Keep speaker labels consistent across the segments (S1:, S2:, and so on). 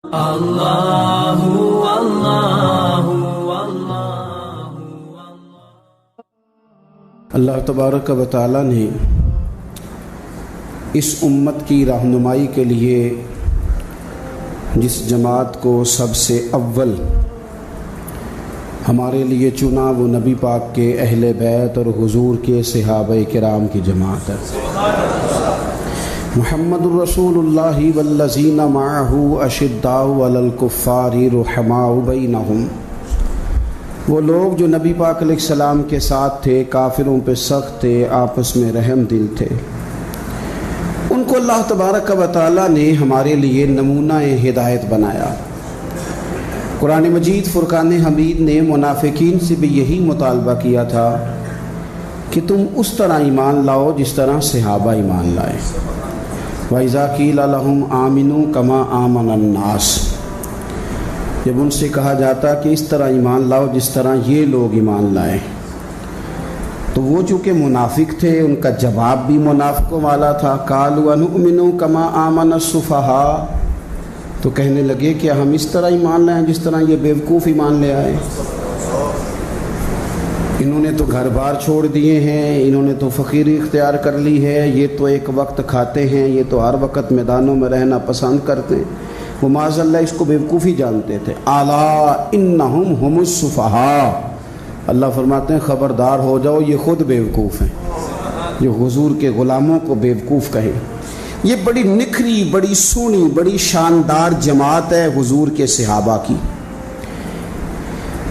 S1: اللہ اللہ
S2: اللہ تبارک و تعالی نے اس امت کی رہنمائی کے لیے جس جماعت کو سب سے اول ہمارے لیے چنا وہ نبی پاک کے اہل بیت اور حضور کے صحابہ کرام کی جماعت ہے۔ محمد الرسول اللہ والذین معہ اشداء علی الکفار رحماء بینہم، وہ لوگ جو نبی پاک علیہ السلام کے ساتھ تھے، کافروں پہ سخت تھے، آپس میں رحم دل تھے۔ ان کو اللہ تبارک و تعالی نے ہمارے لیے نمونہ ہدایت بنایا۔ قرآن مجید فرقان حمید نے منافقین سے بھی یہی مطالبہ کیا تھا کہ تم اس طرح ایمان لاؤ جس طرح صحابہ ایمان لائے۔ وَإِذَا قِيلَ لَهُمْ آمِنُوا كَمَا آمَنَ النَّاسُ، جب ان سے کہا جاتا کہ اس طرح ایمان لاؤ جس طرح یہ لوگ ایمان لائے، تو وہ چونکہ منافق تھے، ان کا جواب بھی منافقوں والا تھا۔ قَالُوا أَنُؤْمِنُ كَمَا آمَنَ السُّفَهَاءُ، تو کہنے لگے کہ ہم اس طرح ایمان لائیں جس طرح یہ بیوقوف ایمان لے آئے۔ انہوں نے تو گھر بار چھوڑ دیے ہیں، انہوں نے تو فقیری اختیار کر لی ہے، یہ تو ایک وقت کھاتے ہیں، یہ تو ہر وقت میدانوں میں رہنا پسند کرتے ہیں۔ وہ معاذ اللہ اس کو بیوقوفی جانتے تھے۔ الا انہم ہم السفہاء، اللہ فرماتے ہیں خبردار ہو جاؤ، یہ خود بیوقوف ہیں جو حضور کے غلاموں کو بیوقوف کہیں۔ یہ بڑی نکھری، بڑی سونی، بڑی شاندار جماعت ہے حضور کے صحابہ کی۔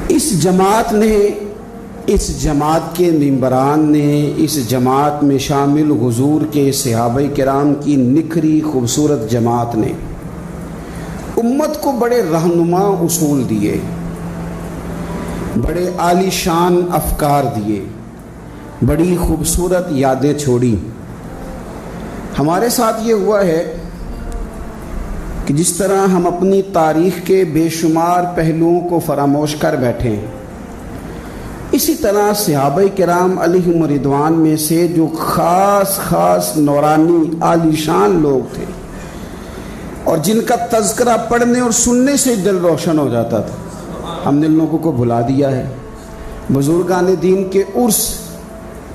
S2: اس جماعت کے ممبران نے، اس جماعت میں شامل حضور کے صحابہ کرام کی نکھری خوبصورت جماعت نے امت کو بڑے رہنما اصول دیے، بڑے عالی شان افکار دیے، بڑی خوبصورت یادیں چھوڑی۔ ہمارے ساتھ یہ ہوا ہے کہ جس طرح ہم اپنی تاریخ کے بے شمار پہلوؤں کو فراموش کر بیٹھے ہیں، اسی طرح صحابہ کرام علیہم رضوان میں سے جو خاص نورانی عالی شان لوگ تھے اور جن کا تذکرہ پڑھنے اور سننے سے دل روشن ہو جاتا تھا، ہم نے ان لوگوں کو بھلا دیا ہے۔ بزرگان دین کے عرس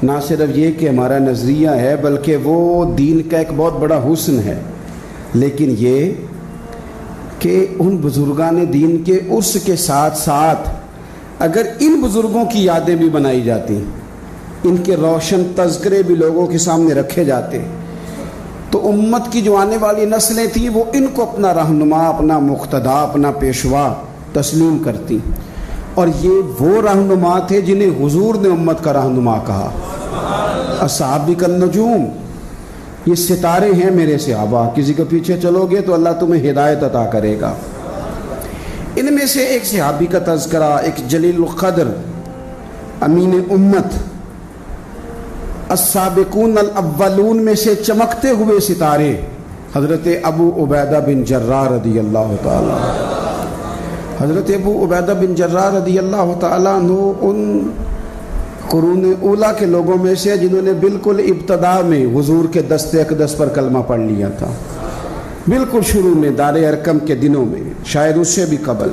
S2: نہ صرف یہ کہ ہمارا نظریہ ہے، بلکہ وہ دین کا ایک بہت بڑا حسن ہے، لیکن یہ کہ ان بزرگان دین کے عرس کے ساتھ ساتھ اگر ان بزرگوں کی یادیں بھی بنائی جاتی، ان کے روشن تذکرے بھی لوگوں کے سامنے رکھے جاتے، تو امت کی جو آنے والی نسلیں تھیں وہ ان کو اپنا رہنما، اپنا مقتدا، اپنا پیشوا تسلیم کرتی۔ اور یہ وہ رہنما تھے جنہیں حضور نے امت کا رہنما کہا۔ اصحابی کالنجوم، یہ ستارے ہیں میرے صحابہ، کسی کے پیچھے چلو گے تو اللہ تمہیں ہدایت عطا کرے گا۔ ان میں سے ایک صحابی کا تذکرہ، ایک جلیل القدر امین امت، السابقون الاولون میں سے چمکتے ہوئے ستارے، حضرت ابو عبیدہ بن جراح رضی اللہ تعالیٰ۔ حضرت ابو عبیدہ بن جراح رضی اللہ تعالیٰ عنہ ان قرون اولیٰ کے لوگوں میں سے جنہوں نے بالکل ابتدا میں حضور کے دست اقدس پر کلمہ پڑھ لیا تھا، بالکل شروع میں دار ارقم کے دنوں میں، شاید اس سے بھی قبل۔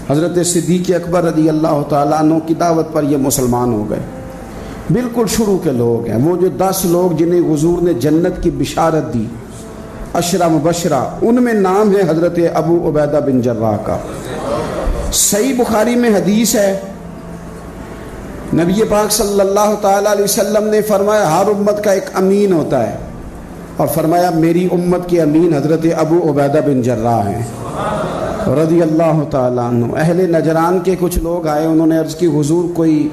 S2: حضرت صدیق اکبر رضی اللہ تعالیٰ عنہ کی دعوت پر یہ مسلمان ہو گئے، بالکل شروع کے لوگ ہیں، وہ جو 10 لوگ جنہیں حضور نے جنت کی بشارت دی، 10 مبشرہ، ان میں نام ہے حضرت ابو عبیدہ بن جراح کا۔ صحیح بخاری میں حدیث ہے، نبی پاک صلی اللہ تعالیٰ علیہ وسلم نے فرمایا ہر امت کا ایک امین ہوتا ہے، اور فرمایا میری امت کے امین حضرت ابو عبیدہ بن جراح ہیں رضی اللہ تعالیٰ عنہ۔ اہل نجران کے کچھ لوگ آئے، انہوں نے عرض کی حضور کوئی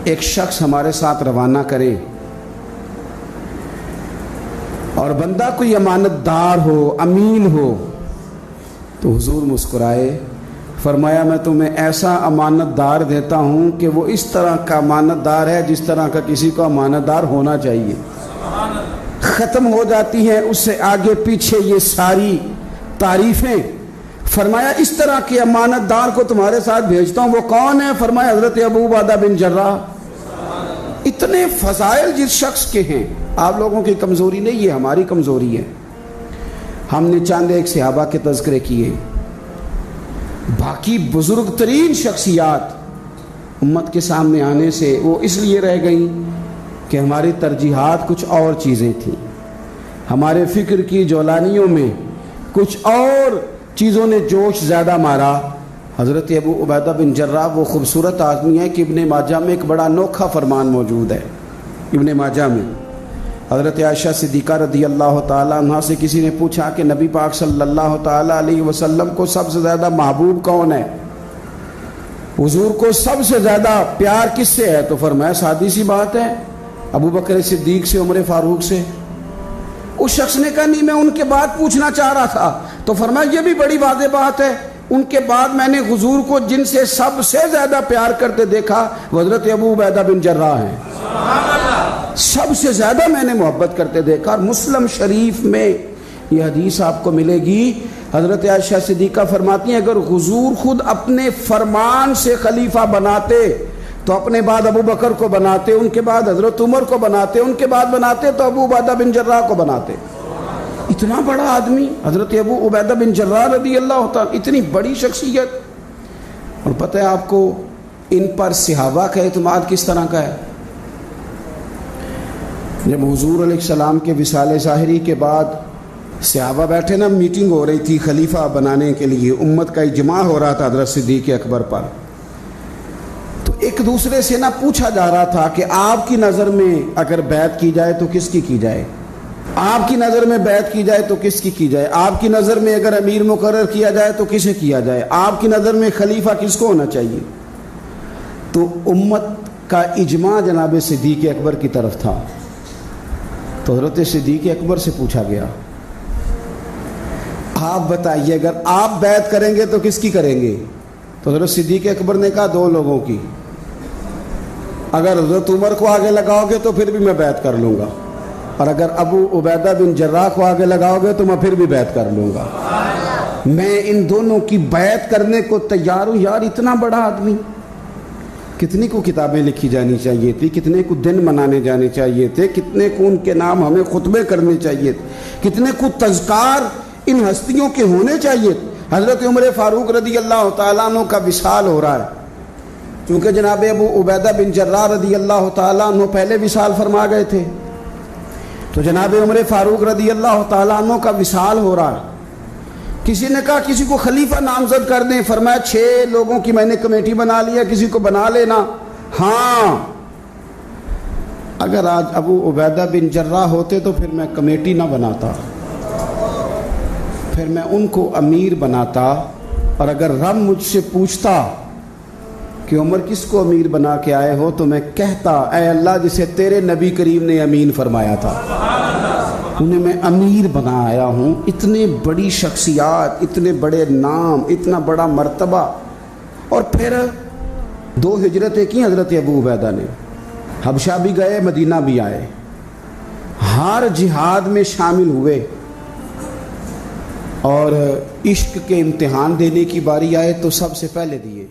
S2: ایک شخص ہمارے ساتھ روانہ کرے، اور بندہ کوئی امانت دار ہو، امین ہو۔ تو حضور مسکرائے، فرمایا میں تمہیں ایسا امانت دار دیتا ہوں کہ وہ اس طرح کا امانت دار ہے جس طرح کا کسی کو امانت دار ہونا چاہیے۔ ختم ہو جاتی ہیں اس سے آگے پیچھے یہ ساری تعریفیں۔ فرمایا اس طرح کے امانت دار کو تمہارے ساتھ بھیجتا ہوں، وہ کون ہے؟ فرمایا حضرت ابو عبیدہ بن جراح۔ اتنے فضائل جس شخص کے ہیں، آپ لوگوں کی کمزوری نہیں، یہ ہماری کمزوری ہے۔ ہم نے چاند ایک صحابہ کے تذکرے کیے، باقی بزرگ ترین شخصیات امت کے سامنے آنے سے وہ اس لیے رہ گئیں کہ ہماری ترجیحات کچھ اور چیزیں تھیں، ہمارے فکر کی جولانیوں میں کچھ اور چیزوں نے جوش زیادہ مارا۔ حضرت ابو عبیدہ بن جراح وہ خوبصورت آدمی ہے کہ ابن ماجہ میں ایک بڑا انوکھا فرمان موجود ہے۔ ابن ماجہ میں حضرت عائشہ صدیقہ رضی اللہ تعالیٰ عنہ سے کسی نے پوچھا کہ نبی پاک صلی اللہ تعالیٰ علیہ وسلم کو سب سے زیادہ محبوب کون ہے، حضور کو سب سے زیادہ پیار کس سے ہے؟ تو فرمایا سادی سی بات ہے، ابو بکر صدیق سے، عمر فاروق سے۔ اس شخص نے کہا نہیں، میں ان کے بعد پوچھنا چاہ رہا تھا۔ تو فرمایا یہ بھی بڑی واضح بات ہے، ان کے بعد میں نے حضور کو جن سے سب سے زیادہ پیار کرتے دیکھا وہ حضرت ابو عبیدہ بن جراح ہیں، سب سے زیادہ میں نے محبت کرتے دیکھا۔ اور مسلم شریف میں یہ حدیث آپ کو ملے گی، حضرت عائشہ صدیقہ فرماتی ہیں اگر حضور خود اپنے فرمان سے خلیفہ بناتے تو اپنے بعد ابو بکر کو بناتے، ان کے بعد حضرت عمر کو بناتے، ان کے بعد بناتے تو ابو عبیدہ بن جراح کو بناتے۔ اتنا بڑا آدمی حضرت ابو عبیدہ بن جراح رضی اللہ تعالیٰ، اتنی بڑی شخصیت۔ اور پتہ ہے آپ کو ان پر صحابہ کا اعتماد کس طرح کا ہے؟ جب حضور علیہ السلام کے وصال ظاہری کے بعد صحابہ بیٹھے نا، میٹنگ ہو رہی تھی خلیفہ بنانے کے لیے، امت کا اجماع ہو رہا تھا حضرت صدیق اکبر پر، تو ایک دوسرے سے نہ پوچھا جا رہا تھا کہ آپ کی نظر میں اگر بیعت کی جائے تو کس کی جائے، آپ کی نظر میں بیعت کی جائے تو کس کی جائے، آپ کی نظر میں اگر امیر مقرر کیا جائے تو کسے کیا جائے، آپ کی نظر میں خلیفہ کس کو ہونا چاہیے؟ تو امت کا اجماع جناب صدیق اکبر کی طرف تھا۔ تو حضرت صدیق اکبر سے پوچھا گیا آپ بتائیے اگر آپ بیعت کریں گے تو کس کی کریں گے؟ تو حضرت صدیق اکبر نے کہا دو لوگوں کی، اگر حضرت عمر کو آگے لگاؤ گے تو پھر بھی میں بیعت کر لوں گا، اور اگر ابو عبیدہ بن جراح کو آگے لگاؤ گے تو میں پھر بھی بیعت کر لوں گا، میں ان دونوں کی بیعت کرنے کو تیار ہوں۔ یار اتنا بڑا آدمی، کتنی کو کتابیں لکھی جانی چاہیے تھی، کتنے کو دن منانے جانے چاہیے تھے، کتنے کو ان کے نام ہمیں خطبے کرنے چاہیے تھے، کتنے کو تذکار ان ہستیوں کے ہونے چاہیے۔ حضرت عمر فاروق رضی اللہ تعالیٰ عنہ کا وصال ہو رہا ہے، کیونکہ جناب ابو عبیدہ بن جراح رضی اللہ تعالیٰ عنہ پہلے وصال فرما گئے تھے، تو جناب عمر فاروق رضی اللہ تعالیٰ عنہ کا وصال ہو رہا ہے۔ کسی نے کہا کسی کو خلیفہ نامزد کر دیں، فرمایا 6 لوگوں کی میں نے کمیٹی بنا لیا، کسی کو بنا لینا۔ ہاں اگر آج ابو عبیدہ بن جراح ہوتے تو پھر میں کمیٹی نہ بناتا، پھر میں ان کو امیر بناتا، اور اگر رب مجھ سے پوچھتا کہ عمر کس کو امیر بنا کے آئے ہو تو میں کہتا اے اللہ جسے تیرے نبی کریم نے امین فرمایا تھا انہیں میں امیر بنا آیا ہوں۔ اتنے بڑی شخصیات، اتنے بڑے نام، اتنا بڑا مرتبہ، اور پھر 2 ہجرتیں کی حضرت ابو عبیدہ نے، حبشہ بھی گئے، مدینہ بھی آئے، ہر جہاد میں شامل ہوئے، اور عشق کے امتحان دینے کی باری آئے تو سب سے پہلے دیے۔